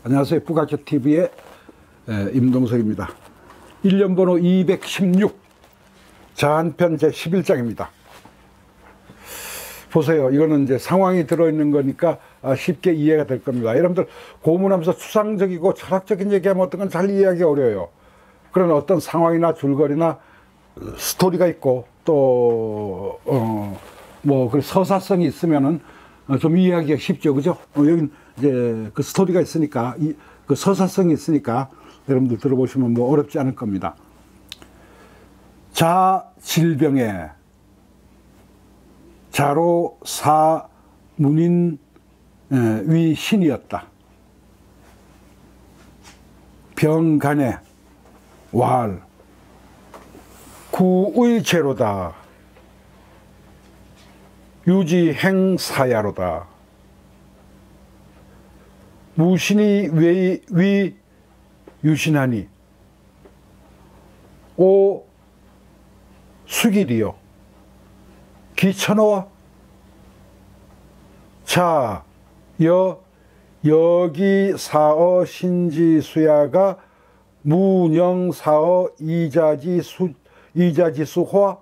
안녕하세요. 부가티TV의 임동석입니다. 1년 번호 216 자한편 제11장입니다. 보세요. 이거는 이제 상황이 들어있는 거니까 쉽게 이해가 될 겁니다. 여러분들 고문하면서 추상적이고 철학적인 얘기하면 어떤 건 잘 이해하기 어려워요. 그런 어떤 상황이나 줄거리나 스토리가 있고 또 뭐 그 서사성이 있으면은 좀 이해하기가 쉽죠, 그죠? 여긴 이제 그 스토리가 있으니까 그 서사성이 있으니까 여러분들 들어보시면 뭐 어렵지 않을 겁니다. 자 질병에 자로 사 문인 위 신이었다. 병간에 왈 구의 제로다. 유지행사야로다. 무신이 위 유신하니 오 수길이요 기천어와 자 여기 사어 신지수야가 무녕사어 이자지수호와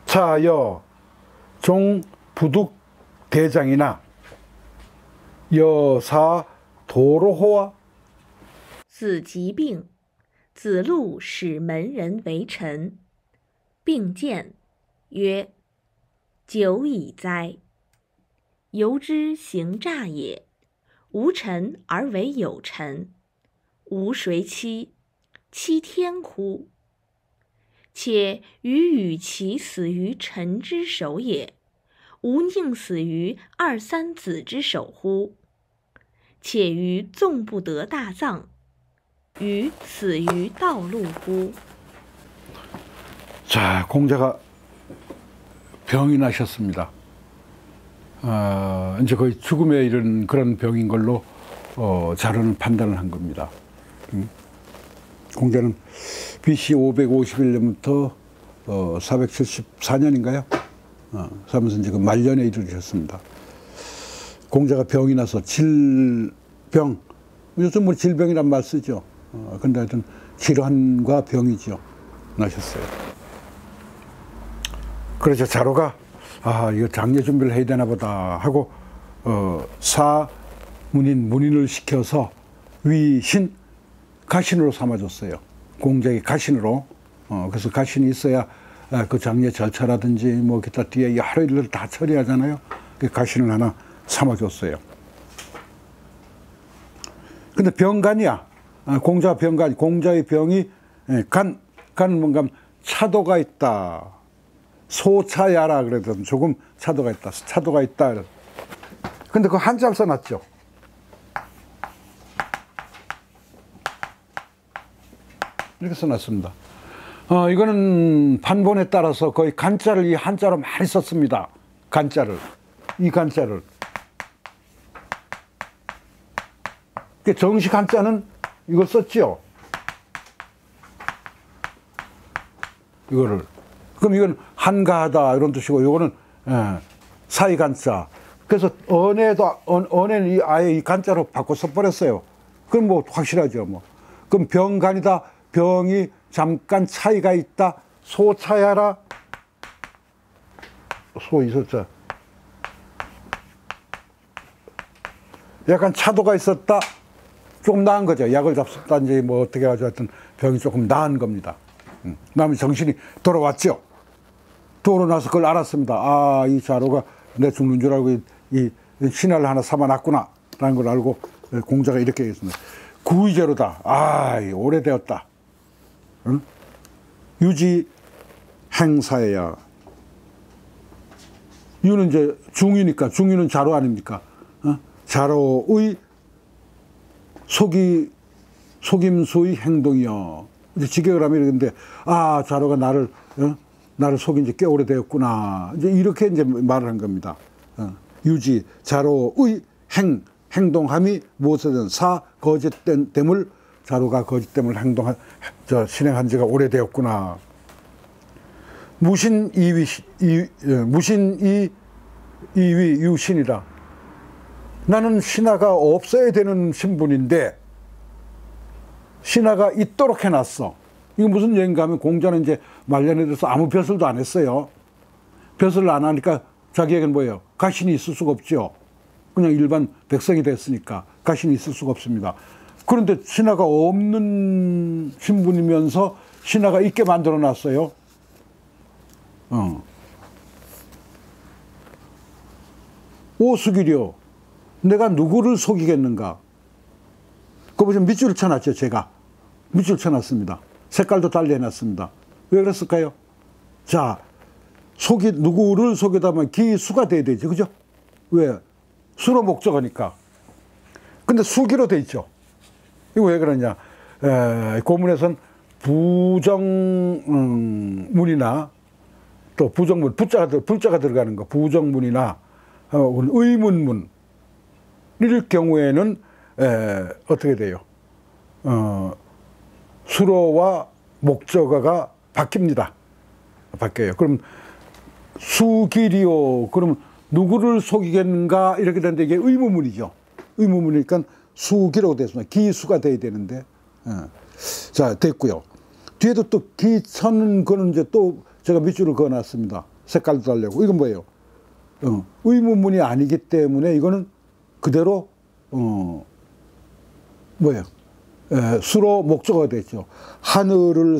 자여 종부득 대장이나 여사 도로호와 子疾病，子路使门人为臣，并见曰：“久矣哉！由之行诈也。无臣而为有臣，吾谁欺？欺天乎？且予与其死于臣之手也，吾宁死于二三子之手乎？且于纵不得大葬，于死于道路乎？” 자, 공자가 병이 나셨습니다. 이제 거의 죽음에 이른 그런 병인 걸로 자료는 판단을 한 겁니다. 공자는 BC 551년부터 474년인가요? 하면서 이제 그 말년에 이르셨습니다. 공자가 병이 나서 질병, 요즘 뭐 질병이란 말 쓰죠. 근데 하여튼 질환과 병이죠. 나셨어요. 그래서 자로가 이거 장례 준비를 해야 되나 보다 하고 문인을 시켜서 위신 가신으로 삼아줬어요. 공자의 가신으로. 그래서 가신이 있어야 그 장례 절차라든지 뭐 기타 뒤에 여러 일을 다 처리하잖아요. 그 가신을 하나 삼아줬어요. 근데 병간이야. 공자의 병이 간은 뭔가 차도가 있다. 소차야라 그래도 조금 차도가 있다. 근데 그 한자를 써놨죠. 이렇게 써놨습니다. 이거는 판본에 따라서 거의 간자를 이 한자로 많이 썼습니다. 이 간자를. 정식 한자는 이걸 썼죠. 이거를. 그럼 이건 한가하다 이런 뜻이고, 이거는 사이 간자. 그래서 언에는 아예 이 간자로 바꿔 써버렸어요. 그럼 뭐 확실하죠, 뭐. 그럼 병간이다. 병이 잠깐 차이가 있다. 소차야라. 소 있었자. 약간 차도가 있었다. 조금 나은 거죠. 약을 잡섰다든지 뭐 어떻게 해가지고 하여튼 병이 조금 나은 겁니다. 그다음에 정신이 돌아왔죠. 돌아나서 그걸 알았습니다. 이 자로가 내 죽는 줄 알고 이 신화를 하나 삼아놨구나 라는 걸 알고 공자가 이렇게 얘기했습니다. 구의제로다. 오래되었다. 응? 유지 행사야. 유는 이제 중유니까, 중유는 자로 아닙니까? 자로의 속임수의 행동이요. 이제 직역을 하면 이런데, 자로가 나를 속인 지 꽤 오래되었구나. 이제 이렇게 이제 말을 한 겁니다. 유지, 자로의 행동함이 무엇이든 거짓됨을 자로가 거짓됨을 실행한 지가 오래되었구나. 무신 이위 유신이라. 나는 신하가 없어야 되는 신분인데 신하가 있도록 해놨어. 이거 무슨 여행 가면 공자는 이제 말년에 들어서 아무 벼슬도 안 했어요. 벼슬을 안 하니까 자기에게는 뭐예요? 가신이 있을 수가 없죠. 그냥 일반 백성이 됐으니까 가신이 있을 수가 없습니다. 그런데 신하가 없는 신분이면서 신하가 있게 만들어 놨어요. 오수길이요. 내가 누구를 속이겠는가? 그거 보시면 밑줄을 쳐놨죠, 제가. 밑줄 쳐놨습니다. 색깔도 달리 해놨습니다. 왜 그랬을까요? 자, 누구를 속이다 보면 기수가 돼야 되죠. 그죠? 왜? 수로 목적어니까. 근데 수기로 돼 있죠. 이거 왜 그러냐? 고문에선 부정문이나 또 부정문, 불자가 들어가는 거, 부정문이나 의문문, 일 경우에는 어떻게 돼요? 수로와 목적어가 바뀝니다. 바뀌어요. 그럼 수기리오, 그럼 누구를 속이겠는가 이렇게 되는데 이게 의문문이죠. 의문문이니까 수기라고 됐습니다. 기수가 돼야 되는데. 자, 됐고요. 뒤에도 또 기천, 그는 이제 또 제가 밑줄을 그어놨습니다. 색깔도 달려고. 이건 뭐예요? 의문문이 아니기 때문에 이거는 그대로 뭐예요? 수로 목적어가 됐죠. 하늘을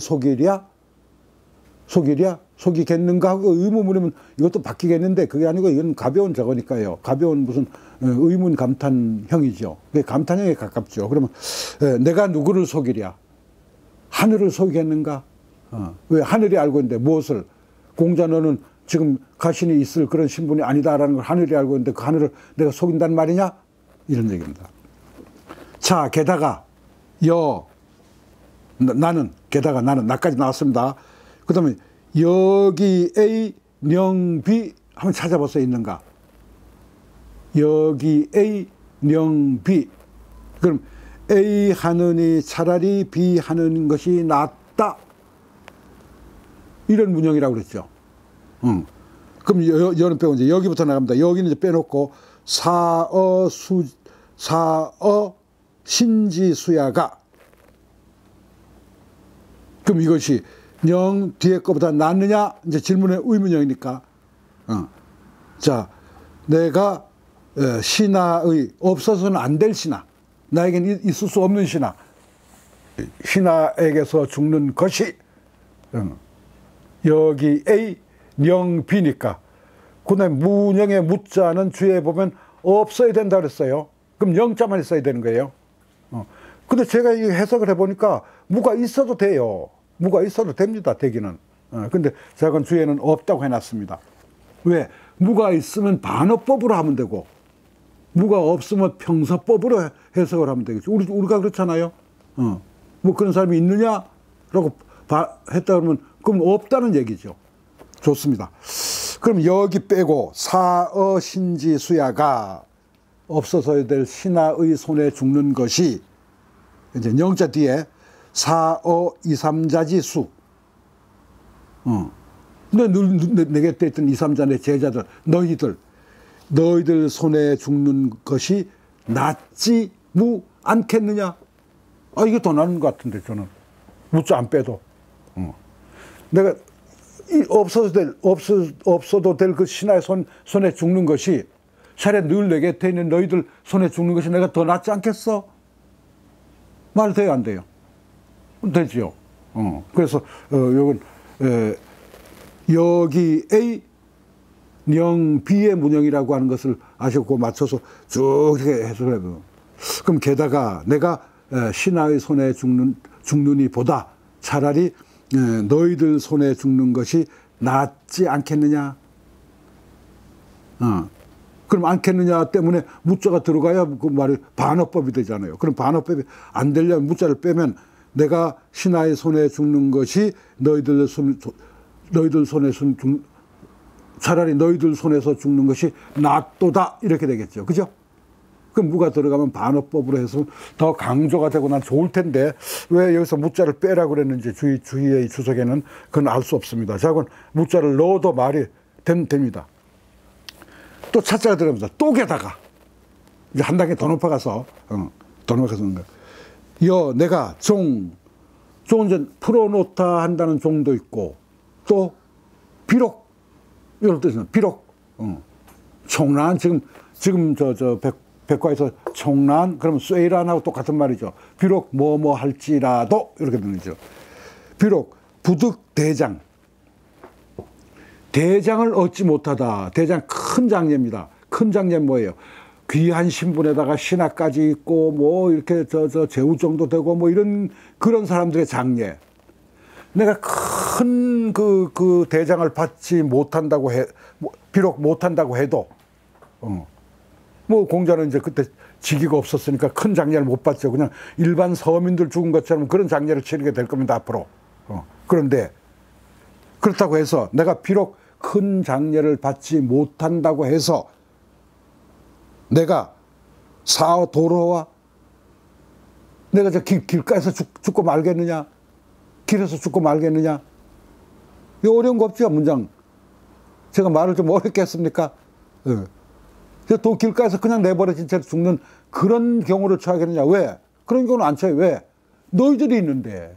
속이겠는가 하고 의문문이면 이것도 바뀌겠는데 그게 아니고 이건 가벼운 저거니까요. 가벼운 무슨 의문 감탄형이죠. 그게 감탄형에 가깝죠. 그러면 내가 누구를 속이랴? 하늘을 속이겠는가? 왜 하늘이 알고 있는데 무엇을? 공자 너는 지금 가신이 있을 그런 신분이 아니다라는 걸 하늘이 알고 있는데 그 하늘을 내가 속인단 말이냐? 이런 얘기입니다. 자, 게다가 게다가 나는 나까지 나왔습니다. 그 다음에 여기 A 령 B 한번 찾아보세요. 있는가? 여기 A 령 B. 그럼 A 하느니 차라리 B 하는 것이 낫다. 이런 문형이라고 그랬죠. 그럼 여는 빼고 이제 여기부터 나갑니다. 여기는 이제 빼놓고 사어 신지수야가. 그럼 이것이 영 뒤에 거보다 낫느냐? 이제 질문의 의문형이니까. 자, 내가 신하의 없어서는 안 될 신하, 나에겐 있을 수 없는 신하, 신하에게서 죽는 것이 여기 A, 영 B니까. 그 다음에 문형의 무자는 주에 보면 없어야 된다 그랬어요. 그럼 영자만 있어야 되는 거예요. 근데 제가 이 해석을 해보니까 무가 있어도 돼요. 무가 있어도 됩니다, 되기는. 근데 제가 주에는 없다고 해놨습니다. 왜? 무가 있으면 반어법으로 하면 되고, 무가 없으면 평서법으로 해석을 하면 되겠죠. 우리가 그렇잖아요. 뭐 그런 사람이 있느냐라고 했다 그러면, 그럼 없다는 얘기죠. 좋습니다. 그럼 여기 빼고, 사어 신지 수야가 없어서야 될 신하의 손에 죽는 것이, 이제 영자 뒤에 사어 이삼자지수. 내 곁에 있던 이삼자 내 제자들, 너희들 손에 죽는 것이 낫지 않겠느냐? 이게 더 나은 것 같은데, 저는. 묻자 안 빼도. 내가 없어도 될 그 신하의 손에 죽는 것이 차라리 늘 내 곁에 있는 너희들 손에 죽는 것이 내가 더 낫지 않겠어? 말 돼요, 안 돼요? 되지요. 그래서 요건 여기 A 영 B의 문형이라고 하는 것을 아시고 맞춰서 쭉 이렇게 해석을 해요. 그럼 게다가 내가 신하의 손에 죽느니 보다 차라리 너희들 손에 죽는 것이 낫지 않겠느냐? 그럼 않겠느냐 때문에 무자가 들어가야 그 말이 반어법이 되잖아요. 그럼 반어법이 안 되려면 무자를 빼면 내가 신하의 손에 죽는 것이 차라리 너희들 손에서 죽는 것이 낫도다 이렇게 되겠죠. 그죠? 그럼 무가 들어가면 반어법으로 해서 더 강조가 되고 난 좋을 텐데 왜 여기서 무자를 빼라고 그랬는지 주의의 주석에는 그건 알 수 없습니다. 자, 그건 무자를 넣어도 말이 됩니다. 또 차자가 들어갑니다. 또 게다가 이제 한 단계 더 높아가서, 더 높아가서 그런 거야. 내가 종은 이제 풀어놓다 한다는 종도 있고, 또, 비록, 이럴 뜻이나, 비록, 총란, 지금 백과에서 총란, 그러면 쇠란하고 똑같은 말이죠. 비록 뭐 할지라도, 이렇게 되는 거죠. 비록 부득 대장. 대장을 얻지 못하다. 대장 큰 장례입니다. 큰 장례 뭐예요? 귀한 신분에다가 신하까지 있고, 뭐, 이렇게 제후정도 되고, 뭐, 그런 사람들의 장례. 내가 큰 그 대장을 받지 못한다고 비록 못한다고 해도, 뭐, 공자는 이제 그때 직위가 없었으니까 큰 장례를 못 받죠. 그냥 일반 서민들 죽은 것처럼 그런 장례를 치르게 될 겁니다, 앞으로. 그런데, 그렇다고 해서 내가 비록 큰 장례를 받지 못한다고 해서 내가 도로와 내가 저 길가에서 죽고 말겠느냐? 길에서 죽고 말겠느냐? 이거 어려운 거 없죠, 문장. 제가 말을 좀 어렵게 했습니까? 또 길가에서 그냥 내버려진 채로 죽는 그런 경우를 처하겠느냐? 왜? 그런 경우는 안 처해. 왜? 너희들이 있는데.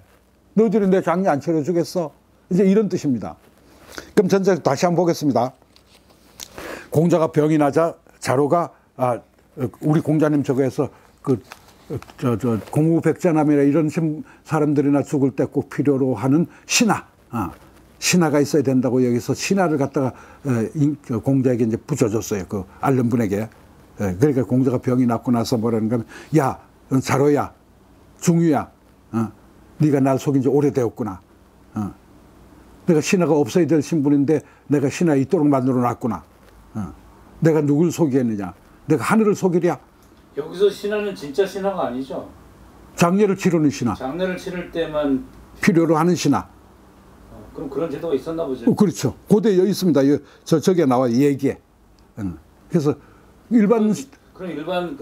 너희들이 내 장례 안 치러주겠어? 이제 이런 뜻입니다. 그럼 전체 다시 한번 보겠습니다. 공자가 병이 나자 자로가 우리 공자님 저거에서 공우백자남이나 이런 사람들이나 죽을 때 꼭 필요로 하는 신하가 있어야 된다고 여기서 신하를 갖다가 공자에게 이제 붙여줬어요. 그 앓는 분에게. 그러니까 공자가 병이 낫고 나서 뭐라는 거면, 야, 자로야, 중유야, 네가 날 속인 지 오래되었구나. 내가 신하가 없어야 될 신분인데 내가 신하 있도록 만들어 놨구나. 내가 누굴 속이겠느냐. 내가 하늘을 속이랴. 여기서 신하는 진짜 신하가 아니죠? 장례를 치르는 신하. 장례를 치를 때만 필요로 하는 신하. 그럼 그런 제도가 있었나 보죠? 그렇죠. 고대에 있습니다. 저게 나와 얘기에. 그래서 일반 그럼 일반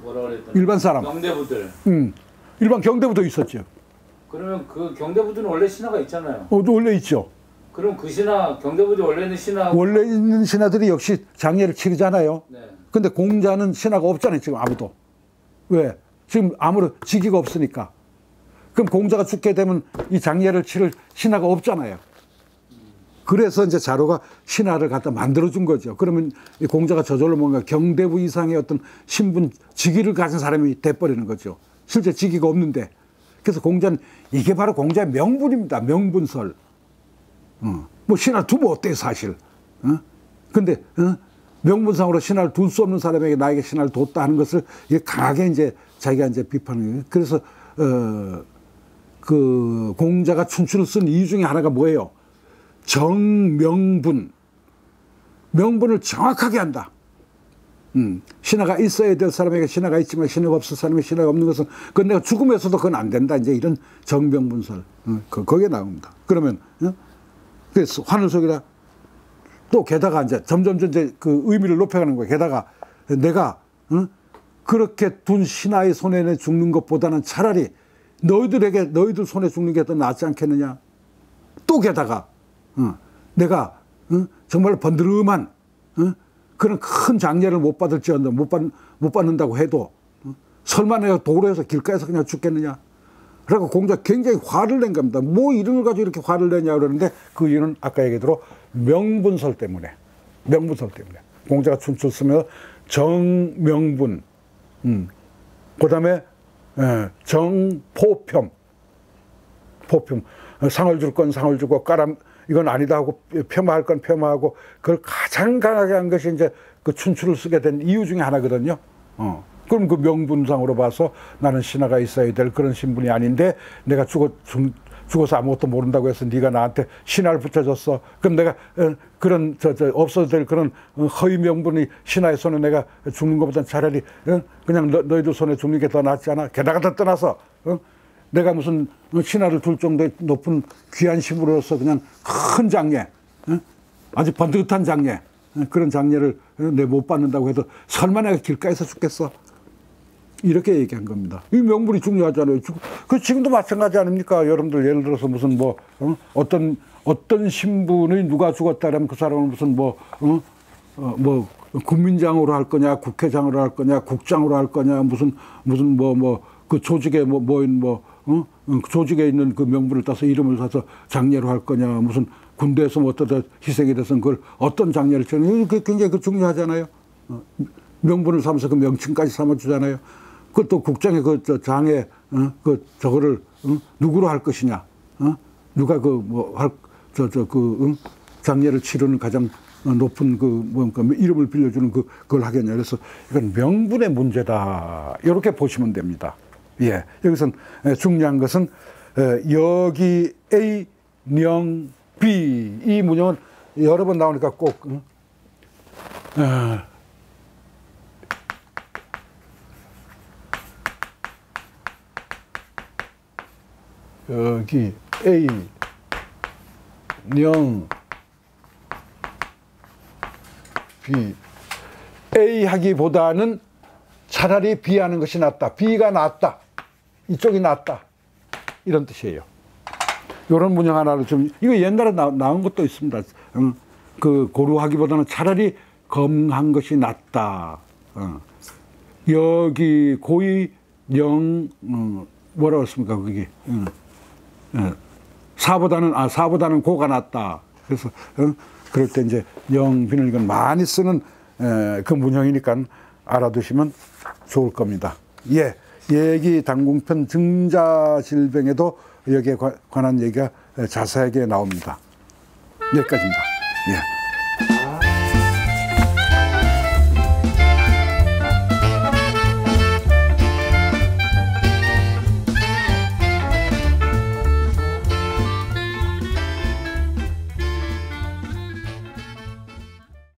뭐라 그랬더니 일반 사람 경대부들. 일반 경대부도 있었죠. 그러면 그 경대부들은 원래 신하가 있잖아요. 원래 있죠. 그럼 그 경대부들이 원래 있는 신하. 원래 있는 신하들이 역시 장례를 치르잖아요. 네. 근데 공자는 신하가 없잖아요, 지금 아무도. 왜? 지금 아무런 직위가 없으니까. 그럼 공자가 죽게 되면 이 장례를 치를 신하가 없잖아요. 그래서 이제 자로가 신하를 갖다 만들어준 거죠. 그러면 이 공자가 저절로 뭔가 경대부 이상의 어떤 신분, 직위를 가진 사람이 돼버리는 거죠. 실제 직위가 없는데. 그래서 공자는 이게 바로 공자의 명분입니다. 명분설. 뭐 신하를 두면 어때요, 사실. 근데 명분상으로 신하를 둘 수 없는 사람에게 나에게 신하를 뒀다 하는 것을 강하게 이제 자기가 이제 비판을 해요. 그래서 그 공자가 춘추를 쓴 이유 중에 하나가 뭐예요? 정명분. 명분을 정확하게 한다. 신하가 있어야 될 사람에게 신하가 있지만 신하가 없을 사람에게 신하가 없는 것은 그건 내가 죽음에서도 그건 안 된다. 이제 이런 정명분설. 거기에 나옵니다. 그러면 그래서 환을 속이라. 또 게다가 이제 점점 이제 그 의미를 높여가는 거예요. 게다가 내가 그렇게 둔 신하의 손에 죽는 것보다는 차라리 너희들 손에 죽는 게 더 낫지 않겠느냐. 또 게다가 내가 정말 번드름한 그런 큰 장례를 못 받을지언정 못 받는다고 해도 설마 내가 도로에서 길가에서 그냥 죽겠느냐. 그래서 공자 굉장히 화를 낸 겁니다. 뭐 이런 걸 가지고 이렇게 화를 내냐 그러는데 그 이유는 아까 얘기대로 명분설 때문에. 공자가 춘추를 쓰면 정명분, 그 다음에 정포평. 상을 줄 건 상을 주고 이건 아니다 하고 폄하할 건 폄하하고 그걸 가장 강하게 한 것이 이제 그 춘추를 쓰게 된 이유 중에 하나거든요. 그럼 그 명분상으로 봐서 나는 신하가 있어야 될 그런 신분이 아닌데 내가 죽어서 아무것도 모른다고 해서 네가 나한테 신하를 붙여줬어. 그럼 내가 그런 없어도 될 그런 허위 명분이 신하의 손에 내가 죽는 것보다 차라리 그냥 너희들 손에 죽는 게 더 낫지 않아? 게다가 더 떠나서 내가 무슨 신하를 둘 정도의 높은 귀한 신부로서 그냥 큰 장례, 아주 번듯한 장례, 그런 장례를 내 못 받는다고 해도 설마 내가 길가에서 죽겠어? 이렇게 얘기한 겁니다. 이 명분이 중요하잖아요. 그 지금도 마찬가지 아닙니까? 여러분들 예를 들어서 무슨 어떤 신분이 누가 죽었다라면 그 사람은 무슨 국민장으로 할 거냐, 국회장으로 할 거냐, 국장으로 할 거냐, 무슨 그 조직에 조직에 있는 그 명분을 따서 이름을 사서 장례로 할 거냐, 무슨 군대에서 뭐 어떤 희생이 돼서 그걸 어떤 장례를 치는 게 굉장히 중요하잖아요. 명분을 삼아서 그 명칭까지 삼아주잖아요. 그것도 국장의 그 장에 그 저거를 누구로 할 것이냐, 누가 장례를 치르는 가장 높은 이름을 빌려주는 그걸 하겠냐. 그래서 이건 명분의 문제다. 이렇게 보시면 됩니다. 예, 여기선 중요한 것은 여기 A, 명, B 이 문형은 여러 번 나오니까 꼭 여기 A, 명, B. A 하기보다는 차라리 B 하는 것이 낫다. B가 낫다. 이쪽이 낫다. 이런 뜻이에요. 이런 문형 하나를 좀, 이거 옛날에 나온 것도 있습니다. 그 고루하기보다는 차라리 검한 것이 낫다. 여기 고의 영, 뭐라고 했습니까? 그게. 사보다는 고가 낫다. 그래서, 그럴 때 이제 영빈을 이건 많이 쓰는 그 문형이니까 알아두시면 좋을 겁니다. 예. 얘기 당궁편 증자질병에도 여기에 관한 얘기가 자세하게 나옵니다. 여기까지입니다. 예.